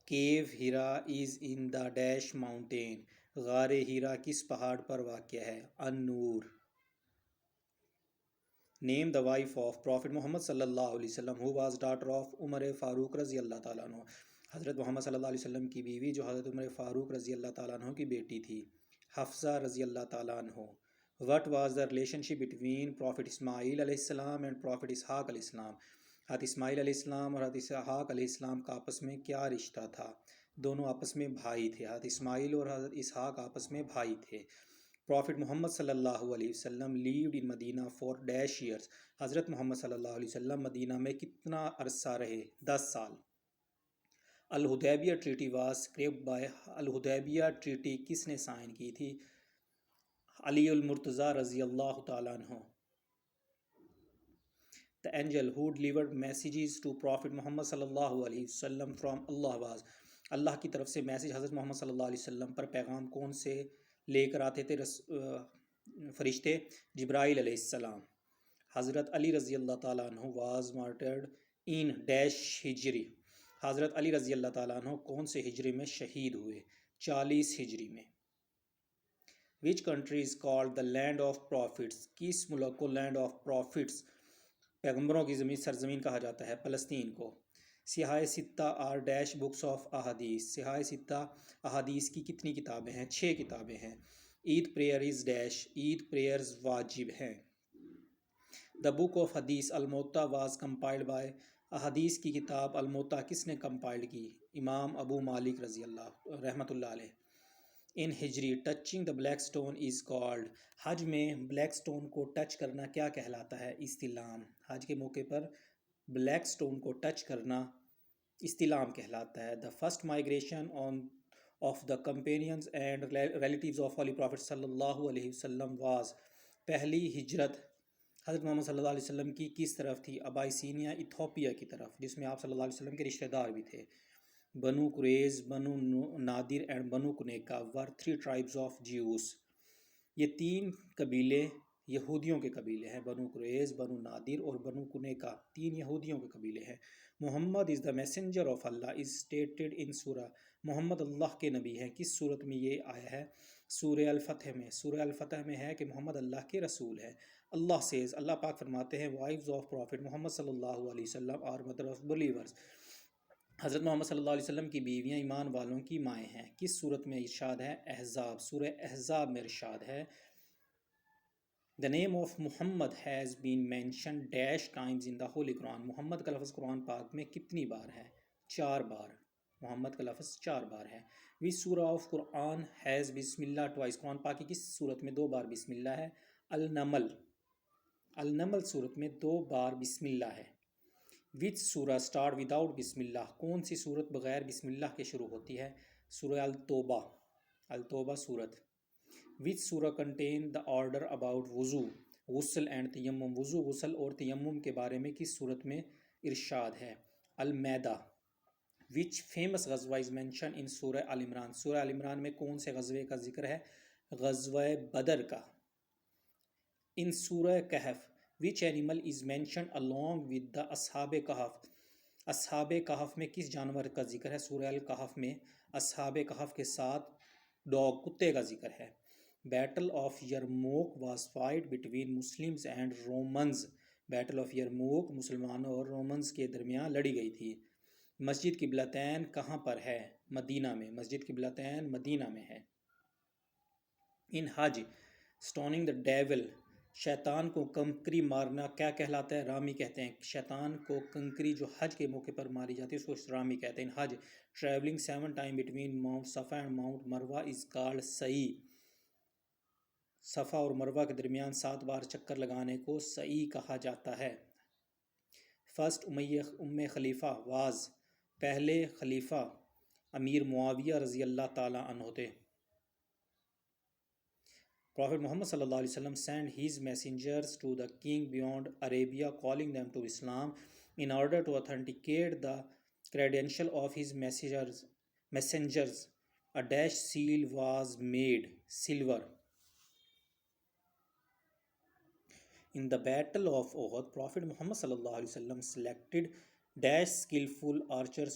کیو ہیرا از ان دا dash mountain. غار ہیرا کس پہاڑ پر واقع ہے؟ النور. Name the wife of Prophet Muhammad sallallahu alaihi wasallam who was daughter of Umar Farouk رضی اللہ تعالیٰ عنہ. حضرت محمد صلی اللہ علیہ وسلم کی بیوی جو حضرت عمر فاروق رضی اللہ تعالیٰ عنہ کی بیٹی تھی. حفصہ رضی اللہ تعالیٰ عنہ. What was the relationship between Prophet Ismail علیہ السلام and Prophet Ishaq علیہ السلام? حضرت اسماعیل علیہ السلام اور حضرت اسحاق علیہ السلام کا آپس میں کیا رشتہ تھا؟ دونوں آپس میں بھائی تھے. حضرت اسماعیل اور حضرت اسحاق آپس میں بھائی تھے. Prophet محمد صلی اللہ علیہ وسلم lived in Medina for dash years. حضرت محمد صلی اللہ علیہ وسلم مدینہ میں کتنا عرصہ رہے؟ 10 سال. الحدیبیہ ٹریٹی واز سکریپڈ بائی. الحدیبیہ ٹریٹی کس نے سائن کی تھی؟ علی المرتضیٰ رضی اللہ تعالیٰ عنہ. The angel who delivered messages to Prophet محمد صلی اللہ علیہ وسلم from Allah was. اللہ کی طرف سے میسیج حضرت محمد صلی اللہ علیہ وسلم پر پیغام کون سے لے کر آتے تھے؟ فرشتے جبرائیل علیہ السلام. حضرت علی رضی اللہ تعالیٰ عنہ was martyred in dash ہجری. حضرت علی رضی اللہ تعالیٰ عنہ کون سے ہجری میں شہید ہوئے؟ 40 ہجری میں. Which country is called the land of prophets? کس ملک کو land of prophets پیغمبروں کی زمین سرزمین کہا جاتا ہے؟ فلسطین کو. سیاہ ستہ آر ڈیش بکس آف احادیث. سیاہ ستہ احادیث کی کتنی کتابیں ہیں؟ 6 کتابیں ہیں. Eid prayer is dash. Eid prayers واجب ہیں. دا بک آف حدیث الموطا واز کمپائلڈ بائی. احادیث کی کتاب الموطا کس نے کمپائل کی؟ امام ابو مالک رضی اللہ رحمۃ اللہ علیہ. ان ہجری touching the black stone is called. حج میں بلیک سٹون کو ٹچ کرنا کیا کہلاتا ہے؟ استلام. حج کے موقع پر بلیک سٹون کو ٹچ کرنا استلام کہلاتا ہے. The first migration of the companions and relatives of holy prophet صلی اللہ علیہ وسلم واز. پہلی ہجرت حضرت محمد صلی اللہ علیہ وسلم کی کس طرف تھی؟ ابائسینیا ایتھوپیا کی طرف، جس میں آپ صلی اللہ علیہ وسلم کے رشتہ دار بھی تھے. بنو قریظ، بنو نادر اینڈ بنو کنیکا ور 3 tribes آف جیوس. یہ 3 قبیلے یہودیوں کے قبیلے ہیں. بنو قریظ، بنو نادر اور بنو کنیکا 3 یہودیوں کے قبیلے ہیں. Muhammad is the messenger of Allah is stated in سورہ. محمد اللہ کے نبی ہیں. کس صورت میں یہ آیا ہے؟ سورہ الفتح میں. سورہ الفتح میں ہے کہ محمد اللہ کے رسول ہیں. اللہ سیز، اللہ پاک فرماتے ہیں وائفز آف پروفٹ محمد صلی اللہ علیہ وسلم آر مدر آف بلیورز. حضرت محمد صلی اللہ علیہ وسلم کی بیویاں ایمان والوں کی مائیں ہیں. کس صورت میں ارشاد ہے؟ احزاب. سورہ احزاب میں ارشاد ہے The name of Muhammad has been mentioned dash times in the Holy Quran. محمد کا لفظ قرآن پاک میں کتنی بار ہے؟ 4 بار. محمد کا لفظ 4 بار ہے. Which surah of Quran has بسم اللہ twice? قرآن پاک کی کس صورت میں 2 بار بسم اللہ ہے؟ النمل. النمل صورت میں 2 بار بسم اللہ ہے. Which surah start without بسم اللہ؟ کون سی صورت بغیر بسم اللہ کے شروع ہوتی ہے؟ سورہ التوبہ. التوبہ صورت. Which surah contain the order about وضو، غسل and تیمم؟ وضو، غسل اور تیمم کے بارے میں کس صورت میں ارشاد ہے؟ المائدہ. Which famous غزوہ is mentioned in سورہ آل عمران؟ سورہ آل عمران میں کون سے غزوے کا ذکر ہے؟ غزوہ بدر کا. In سورہ کہف which animal is mentioned along with the اصحاب کہف؟ اصحاب کہف میں کس جانور کا ذکر ہے؟ سورہ الکہف میں اصحاب کہف کے ساتھ ڈاگ، کتے کا ذکر ہے. Battle of Yarmouk was fight between Muslims and Romans. Battle of Yarmouk مسلمانوں اور رومنز کے درمیان لڑی گئی تھی. مسجد قبلتین کہاں پر ہے؟ مدینہ میں. مسجد قبلتین مدینہ میں ہے. ان حج سٹوننگ دا ڈیول، شیطان کو کنکری مارنا کیا کہلاتا ہے؟ رامی کہتے ہیں. شیطان کو کنکری جو حج کے موقع پر ماری جاتی ہے اس کو رامی کہتے ہیں. ان حج ٹریولنگ 7 ٹائم بٹوین ماؤنٹ صفا and Mount Marwa is called سعی. صفا اور مروہ کے درمیان 7 بار چکر لگانے کو سعی کہا جاتا ہے. فرسٹ ام خلیفہ واز، پہلے خلیفہ امیر معاویہ رضی اللہ تعالیٰ عنہ تھے. Prophet Muhammad sallallahu alaihi wasallam sent his messengers to the king beyond Arabia calling them to Islam. In order to authenticate the credential of his messengers, a dash seal was made, silver. In the battle of Uhud, Prophet Muhammad sallallahu alaihi wasallam selected dash skillful archers